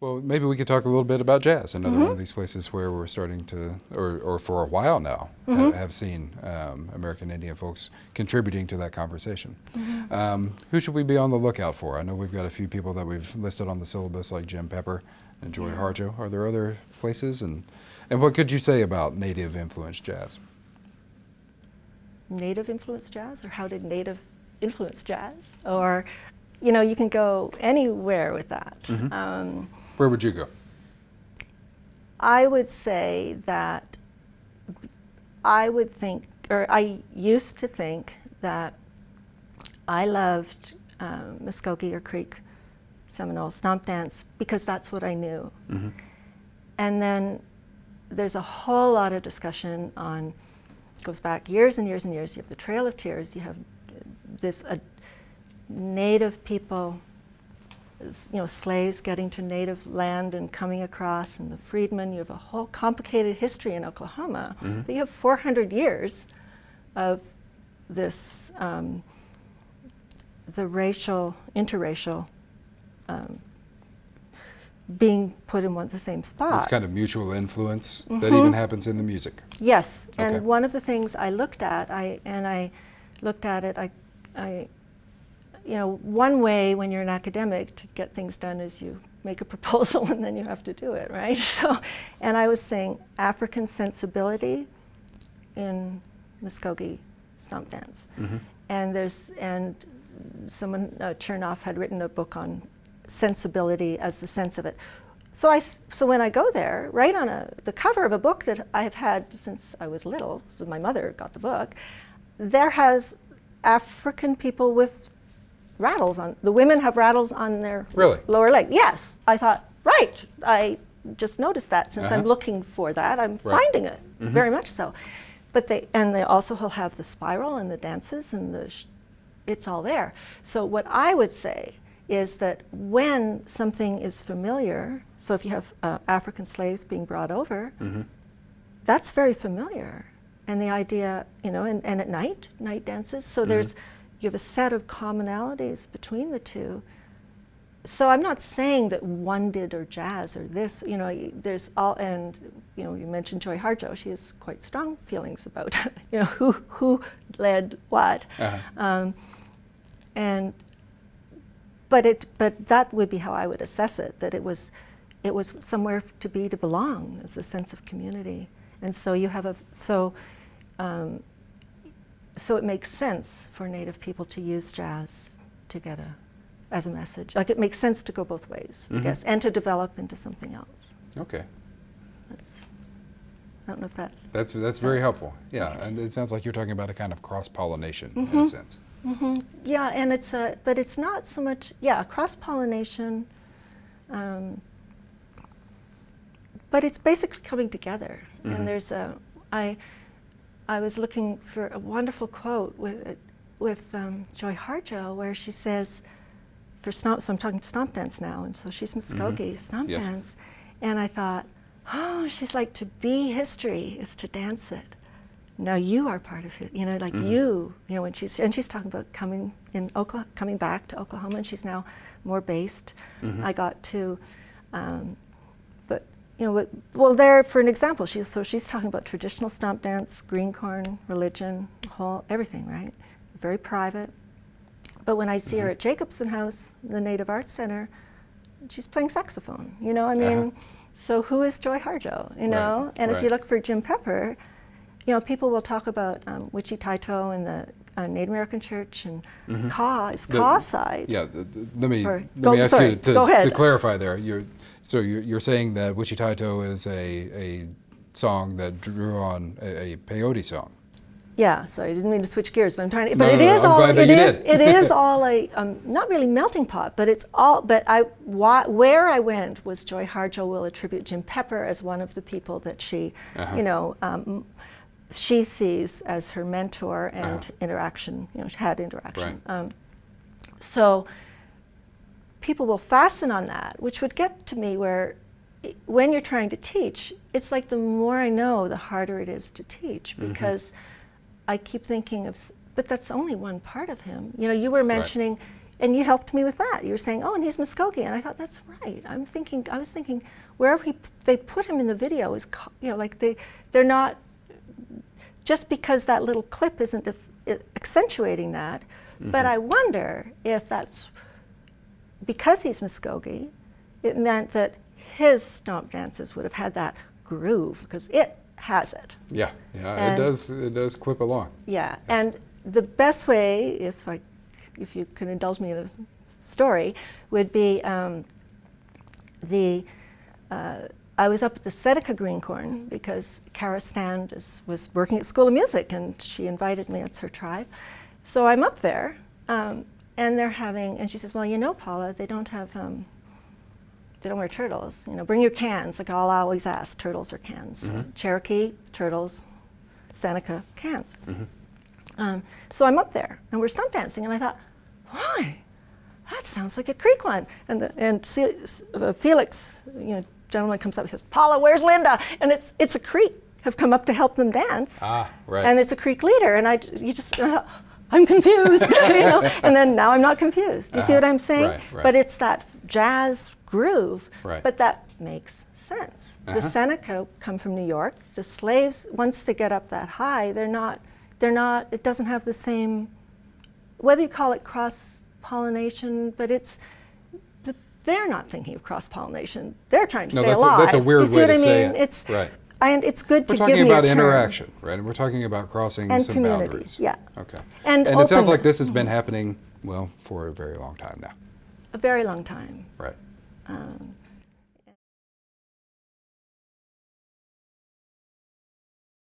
Well, maybe we could talk a little bit about jazz, another one of these places where we're starting to, or for a while now, have seen American Indian folks contributing to that conversation. Who should we be on the lookout for? I know we've got a few people that we've listed on the syllabus, like Jim Pepper and Joy Harjo. Are there other places? And what could you say about Native influenced jazz? Native influenced jazz, or how did Native influence jazz? Or, you know, you can go anywhere with that. Where would you go? I would say that I would think, or I used to think that I loved Muskogee or Creek Seminole stomp dance because that's what I knew. And then there's a whole lot of discussion on, goes back years and years and years. You have the Trail of Tears, you have this Native people, you know, slaves getting to native land and coming across, and the freedmen. You have a whole complicated history in Oklahoma. But you have 400 years of this, the racial, interracial being put in the same spot. This kind of mutual influence that even happens in the music. Yes, Okay. and one of the things I looked at, you know, one way when you're an academic to get things done is you make a proposal and then you have to do it, right? So, and I was saying African sensibility in Muskogee stomp dance. And someone, Chernoff, had written a book on sensibility as the sense of it. So when I go there, right on the cover of a book that I have had since I was little, so my mother got the book, there has African people with rattles on. The women have rattles on their lower leg. Yes, I thought, right. I just noticed that since I'm looking for that. I'm finding it, very much so. But they also will have the spiral and the dances and it's all there. So what I would say is that when something is familiar, so if you have African slaves being brought over, that's very familiar. And the idea, you know, and at night dances, so you have a set of commonalities between the two. So I'm not saying that one did or jazz or this, you know, there's all, and you know, you mentioned Joy Harjo, she has quite strong feelings about, you know, who led what. But that would be how I would assess it, that it was somewhere to belong as a sense of community. And so you have so it makes sense for Native people to use jazz to get as a message. Like it makes sense to go both ways, I guess, and to develop into something else. Okay. I don't know if that's very helpful. Yeah, okay. And it sounds like you're talking about a kind of cross-pollination in a sense. Yeah, and but it's not so much, cross-pollination, but it's basically coming together. And there's I was looking for a wonderful quote with Joy Harjo where she says, so I'm talking stomp dance now, and so she's Muskogee, stomp dance, and I thought, oh, she's like, to be history is to dance it. Now you are part of it, you know, like you know, when she's talking about coming back to Oklahoma, and she's now more based. I got to, but you know, well, there for an example, she's talking about traditional stomp dance, green corn, religion, everything, right? Very private. But when I see her at Jacobson House, the Native Arts Center, she's playing saxophone. You know, I mean, so who is Joy Harjo? You know, and if you look for Jim Pepper, you know, people will talk about Wichitaito and the Native American Church and Ka is Ka side. Yeah, let me ask you to clarify there. You're saying that Wichitaito is a song that drew on a peyote song. Yeah, sorry, I didn't mean to switch gears, but I'm trying to. But it is all a not really melting pot, but it's all. But where I went was Joy Harjo will attribute Jim Pepper as one of the people that she, you know, she sees as her mentor and interaction. You know, had interaction. Right. So people will fasten on that, which would get to me where, when you're trying to teach, it's like the more I know, the harder it is to teach, because I keep thinking of, but that's only one part of him. You know, you were mentioning, and you helped me with that. You were saying, oh, and he's Muskogee, and I thought, that's right. I was thinking, wherever they put him in the video is, you know, like they're not, just because that little clip isn't accentuating that, but I wonder if that's, because he's Muskogee, it meant that his stomp dances would have had that groove, because it has it. Yeah, yeah, it does quip along. Yeah, and the best way, if you can indulge me in a story, would be I was up at the Seneca Greencorn because Kara Stand was working at School of Music, and she invited me. It's her tribe. So I'm up there, and they're having, and she says, well, you know, Paula, they don't have, they don't wear turtles. You know, bring your cans. Like I'll always ask, turtles or cans. Cherokee, turtles, Seneca, cans. So I'm up there, and we're stump dancing, and I thought, why? That sounds like a Creek one. And Felix, you know, gentleman comes up and says, Paula, where's Linda? And it's a Creek have come up to help them dance. Ah, right. And it's a Creek leader, and I'm confused, you know. And then now I'm not confused. Do you see what I'm saying? Right, right. But it's that jazz groove, right. But that makes sense. The Seneca come from New York. The slaves, once they get up that high, they're not, it doesn't have the same, whether you call it cross-pollination, but they're not thinking of cross-pollination. They're trying to stay alive. That's a weird way to say it. It's, right. And it's good to give me a We're talking about term. interaction, right? And we're talking about crossing and some community, boundaries. Yeah. Okay. And it sounds like this has been happening, well, for a very long time now. A very long time. Right.